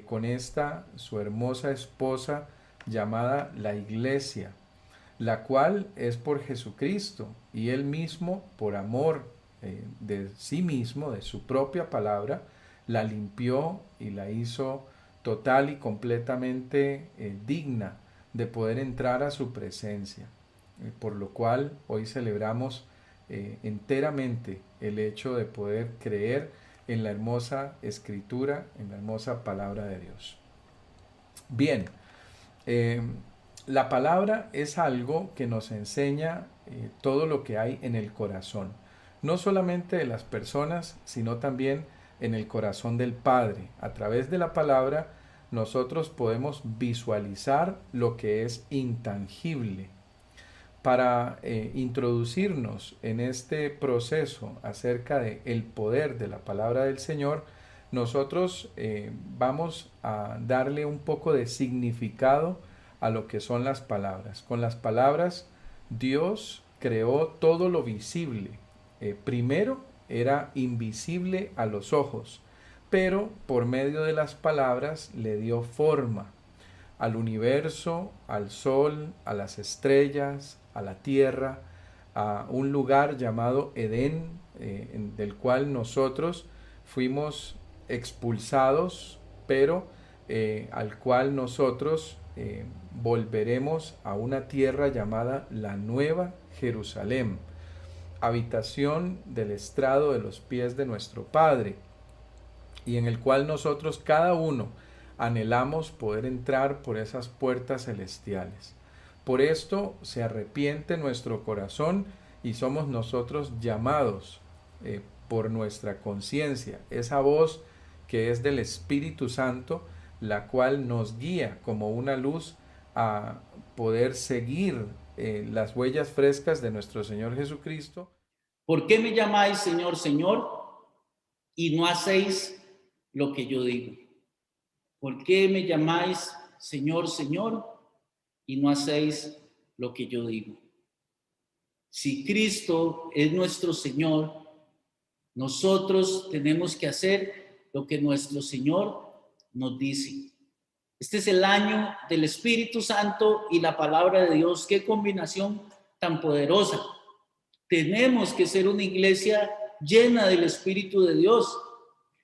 con esta su hermosa esposa llamada la Iglesia, la cual es por Jesucristo y Él mismo, por amor de sí mismo, de su propia palabra, la limpió y la hizo total y completamente digna de poder entrar a su presencia, por lo cual hoy celebramos enteramente el hecho de poder creer en la hermosa escritura, en la hermosa palabra de Dios. Bien, eh, la palabra es algo que nos enseña todo lo que hay en el corazón, no solamente de las personas, sino también en el corazón del Padre. A través de la palabra nosotros podemos visualizar lo que es intangible. Para introducirnos en este proceso acerca de el poder de la palabra del Señor, nosotros vamos a darle un poco de significado a lo que son las palabras. Con las palabras, Dios creó todo lo visible. Primero era invisible a los ojos, pero por medio de las palabras le dio forma al universo, al sol, a las estrellas, a la tierra, a un lugar llamado Edén, del cual nosotros fuimos expulsados, pero al cual nosotros volveremos a una tierra llamada la Nueva Jerusalén, habitación del estrado de los pies de nuestro Padre, y en el cual nosotros cada uno anhelamos poder entrar por esas puertas celestiales. Por esto se arrepiente nuestro corazón y somos nosotros llamados por nuestra conciencia, esa voz que es del Espíritu Santo, la cual nos guía como una luz a poder seguir las huellas frescas de nuestro Señor Jesucristo. ¿Por qué me llamáis Señor, Señor, y no hacéis lo que yo digo? ¿Por qué me llamáis Señor, Señor, y no hacéis lo que yo digo? Si Cristo es nuestro Señor, nosotros tenemos que hacer lo que nuestro Señor nos dice. Este es el año del Espíritu Santo y la palabra de Dios. Qué combinación tan poderosa. Tenemos que ser una iglesia llena del Espíritu de Dios,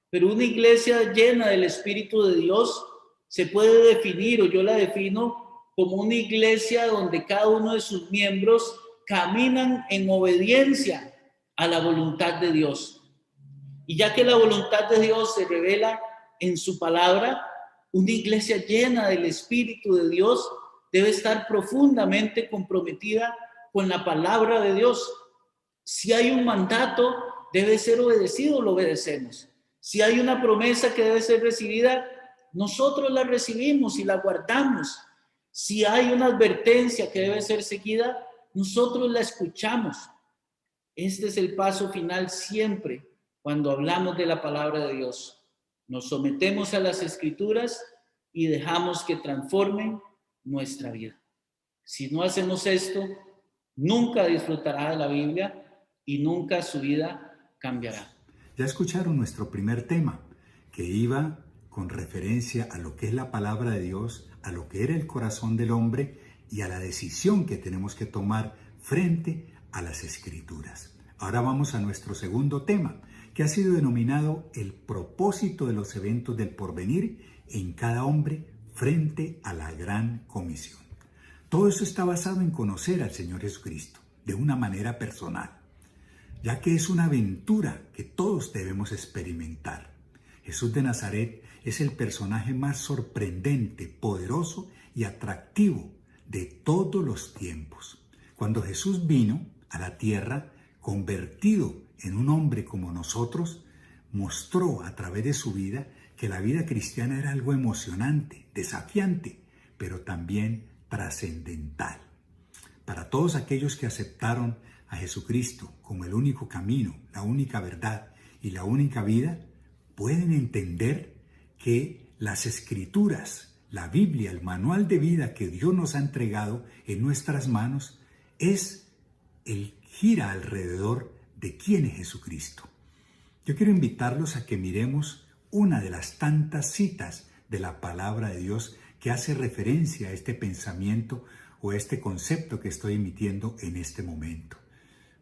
pero una iglesia llena del Espíritu de Dios se puede definir, o yo la defino, como una iglesia donde cada uno de sus miembros caminan en obediencia a la voluntad de Dios. Y ya que la voluntad de Dios se revela en su palabra, una iglesia llena del Espíritu de Dios debe estar profundamente comprometida con la palabra de Dios. Si hay un mandato, debe ser obedecido, lo obedecemos. Si hay una promesa que debe ser recibida, nosotros la recibimos y la guardamos. Si hay una advertencia que debe ser seguida, nosotros la escuchamos. Este es el paso final siempre cuando hablamos de la palabra de Dios. Nos sometemos a las Escrituras y dejamos que transformen nuestra vida. Si no hacemos esto, nunca disfrutará de la Biblia y nunca su vida cambiará. Ya escucharon nuestro primer tema, que iba con referencia a lo que es la palabra de Dios, a lo que era el corazón del hombre y a la decisión que tenemos que tomar frente a las Escrituras. Ahora vamos a nuestro segundo tema, que ha sido denominado el propósito de los eventos del porvenir en cada hombre frente a la gran comisión. Todo eso está basado en conocer al Señor Jesucristo de una manera personal, ya que es una aventura que todos debemos experimentar. Jesús de Nazaret es el personaje más sorprendente, poderoso y atractivo de todos los tiempos. Cuando Jesús vino a la tierra, convertido en un hombre como nosotros, mostró a través de su vida que la vida cristiana era algo emocionante, desafiante, pero también trascendental. Para todos aquellos que aceptaron a Jesucristo como el único camino, la única verdad y la única vida, pueden entender que las Escrituras, la Biblia, el manual de vida que Dios nos ha entregado en nuestras manos, gira alrededor de quién es Jesucristo. Yo quiero invitarlos a que miremos una de las tantas citas de la palabra de Dios que hace referencia a este pensamiento o a este concepto que estoy emitiendo en este momento.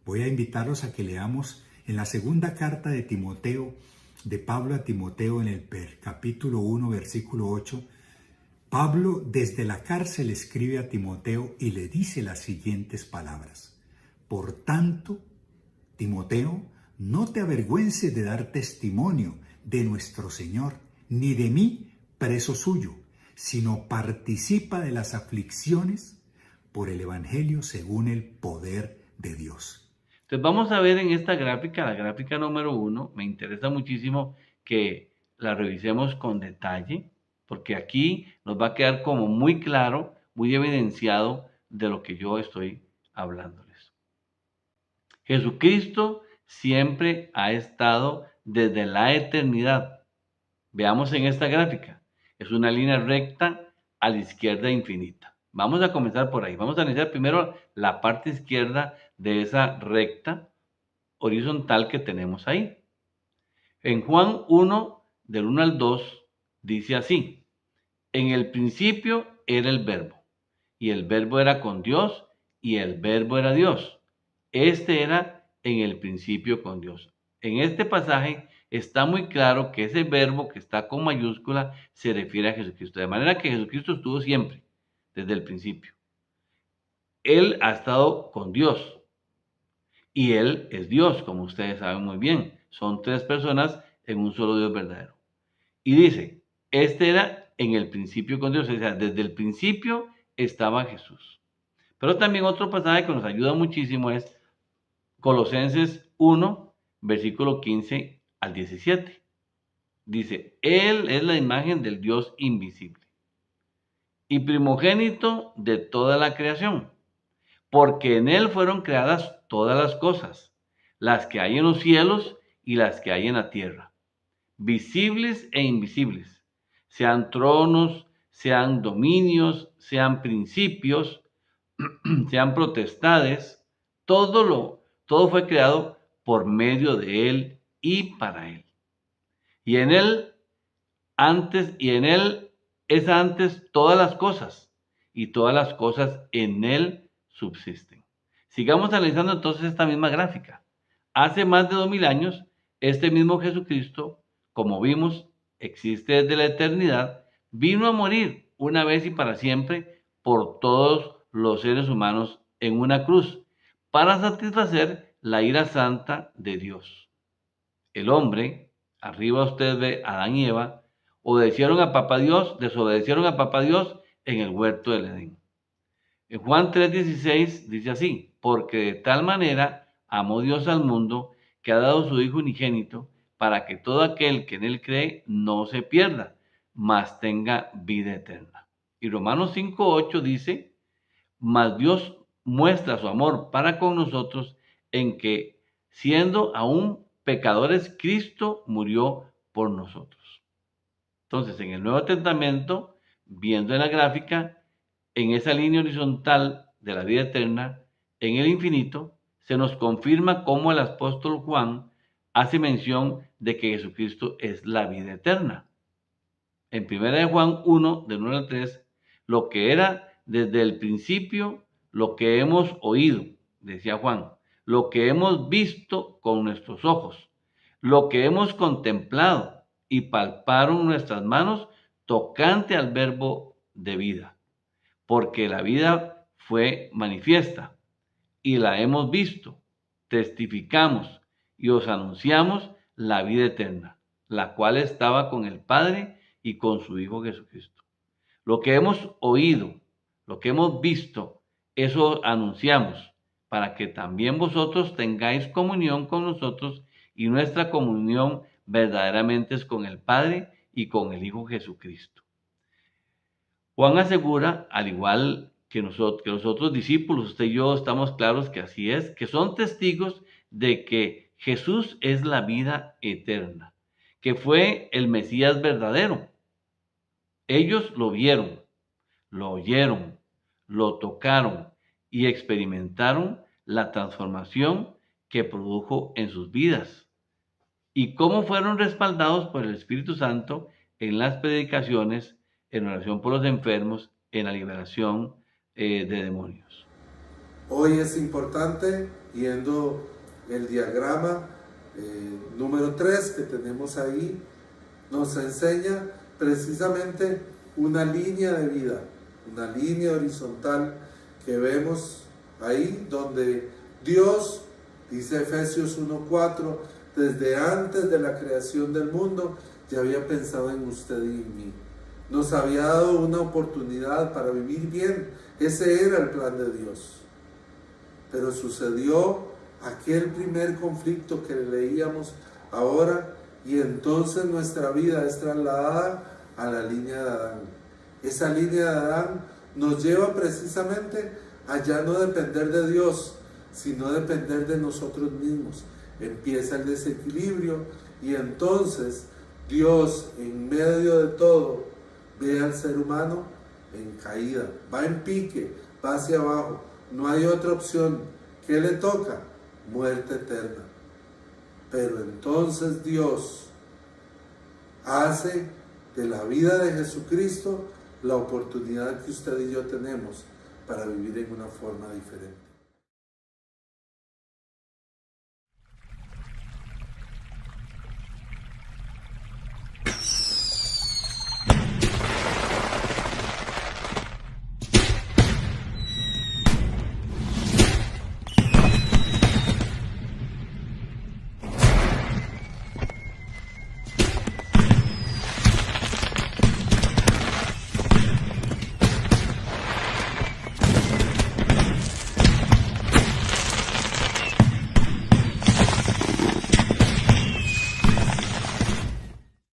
Voy a invitarlos a que leamos en la segunda carta de Timoteo, de Pablo a Timoteo, en el capítulo 1, versículo 8. Pablo desde la cárcel escribe a Timoteo y le dice las siguientes palabras: por tanto, Timoteo, no te avergüences de dar testimonio de nuestro Señor, ni de mí, preso suyo, sino participa de las aflicciones por el Evangelio según el poder de Dios. Entonces vamos a ver en esta gráfica, la gráfica número 1, me interesa muchísimo que la revisemos con detalle, porque aquí nos va a quedar como muy claro, muy evidenciado de lo que yo estoy hablándoles. Jesucristo siempre ha estado desde la eternidad. Veamos en esta gráfica, es una línea recta a la izquierda infinita. Vamos a comenzar por ahí. Vamos a iniciar primero la parte izquierda de esa recta horizontal que tenemos ahí. En Juan 1, del 1 al 2, dice así: en el principio era el Verbo, y el Verbo era con Dios, y el Verbo era Dios. Este era en el principio con Dios. En este pasaje está muy claro que ese verbo que está con mayúscula se refiere a Jesucristo. De manera que Jesucristo estuvo siempre, desde el principio. Él ha estado con Dios y Él es Dios, como ustedes saben muy bien. Son tres personas en un solo Dios verdadero. Y dice, este era en el principio con Dios, o sea, desde el principio estaba Jesús. Pero también otro pasaje que nos ayuda muchísimo es Colosenses 1, versículo 15 al 17. Dice, Él es la imagen del Dios invisible y primogénito de toda la creación, porque en Él fueron creadas todas las cosas, las que hay en los cielos y las que hay en la tierra, visibles e invisibles, sean tronos, sean dominios, sean principios, sean potestades, todo fue creado por medio de Él y para Él. Y en Él es antes todas las cosas, y todas las cosas en Él subsisten. Sigamos analizando entonces esta misma gráfica. Hace más de 2000 años, este mismo Jesucristo, como vimos, existe desde la eternidad, vino a morir una vez y para siempre por todos los seres humanos en una cruz, para satisfacer la ira santa de Dios. El hombre, arriba usted ve a Adán y Eva, desobedecieron a Papá Dios en el huerto del Edén. En Juan 3:16 dice así, porque de tal manera amó Dios al mundo que ha dado su Hijo unigénito para que todo aquel que en Él cree no se pierda, mas tenga vida eterna. Y Romanos 5:8 dice, mas Dios muestra su amor para con nosotros en que, siendo aún pecadores, Cristo murió por nosotros. Entonces, en el Nuevo Testamento, viendo en la gráfica, en esa línea horizontal de la vida eterna, en el infinito, se nos confirma cómo el apóstol Juan hace mención de que Jesucristo es la vida eterna. En 1 Juan 1, del 1 al 3, lo que era desde el principio, lo que hemos oído, decía Juan, lo que hemos visto con nuestros ojos, lo que hemos contemplado y palparon nuestras manos tocante al verbo de vida, porque la vida fue manifiesta y la hemos visto, testificamos y os anunciamos la vida eterna, la cual estaba con el Padre y con su Hijo Jesucristo. Lo que hemos oído, lo que hemos visto, eso anunciamos, para que también vosotros tengáis comunión con nosotros, y nuestra comunión verdaderamente es con el Padre y con el Hijo Jesucristo. Juan asegura, al igual que los otros discípulos, usted y yo estamos claros que así es, que son testigos de que Jesús es la vida eterna, que fue el Mesías verdadero. Ellos lo vieron, lo oyeron, lo tocaron y experimentaron la transformación que produjo en sus vidas. Y cómo fueron respaldados por el Espíritu Santo en las predicaciones, en oración por los enfermos, en la liberación de demonios. Hoy es importante, viendo el diagrama número 3 que tenemos ahí, nos enseña precisamente una línea de vida, una línea horizontal que vemos ahí donde Dios, dice Efesios 1:4, desde antes de la creación del mundo ya había pensado en usted y en mí. Nos había dado una oportunidad para vivir bien. Ese era el plan de Dios. Pero sucedió aquel primer conflicto que leíamos ahora, y entonces nuestra vida es trasladada a la línea de Adán. Esa línea de Adán nos lleva precisamente a ya no depender de Dios, sino depender de nosotros mismos. Empieza el desequilibrio y entonces Dios, en medio de todo, ve al ser humano en caída, va en pique, va hacia abajo. No hay otra opción. ¿Qué le toca? Muerte eterna. Pero entonces Dios hace de la vida de Jesucristo la oportunidad que usted y yo tenemos para vivir en una forma diferente.